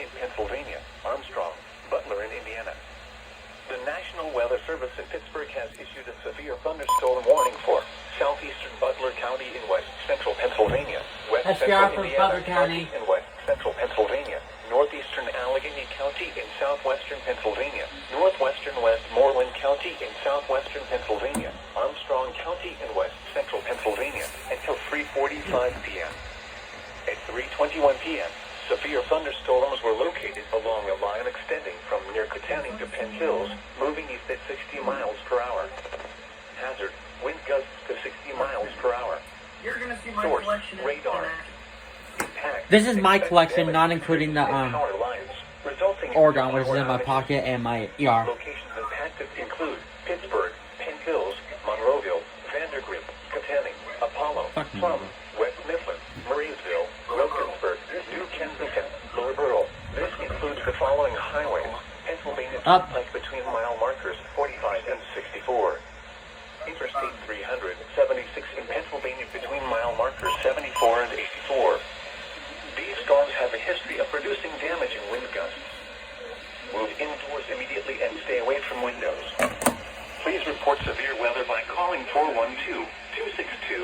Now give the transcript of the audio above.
in Pennsylvania, Armstrong, Butler in Indiana. The National Weather Service in Pittsburgh has issued a severe thunderstorm warning for southeastern Butler County in west central Pennsylvania, west central Indiana County in west central Pennsylvania, northeastern Allegheny County in southwestern Pennsylvania, northwestern Westmoreland County in southwestern Pennsylvania, Armstrong County in west central Pennsylvania, until 3:45 p.m. At 3:21 p.m., severe thunderstorms were located along a line extending from near Katanning to Penn Hills, moving east at 60 miles per hour. Hazard, wind gusts to 60 miles per hour. You're gonna see my Source, collection radar. in action. Impact, This is my expect collection, damage not including the and power lines, resulting in Oregon, which is power in my outages. pocket, and my ER. Locations impacted include Pittsburgh, Penn Hills, Monroeville, Vandergrift, Katanning, Apollo, Fuck me. Plum, West Mifflin, Marysville, Wilkinsburg, New Kensington, Lower Borough. This includes the following highways: Pennsylvania Up. Turnpike between mile markers 45 and 64. Interstate 376 in Pennsylvania between mile markers 74 and 84. These storms have a history of producing damage and wind gusts. Move indoors immediately and stay away from windows. Please report severe weather by calling 412-262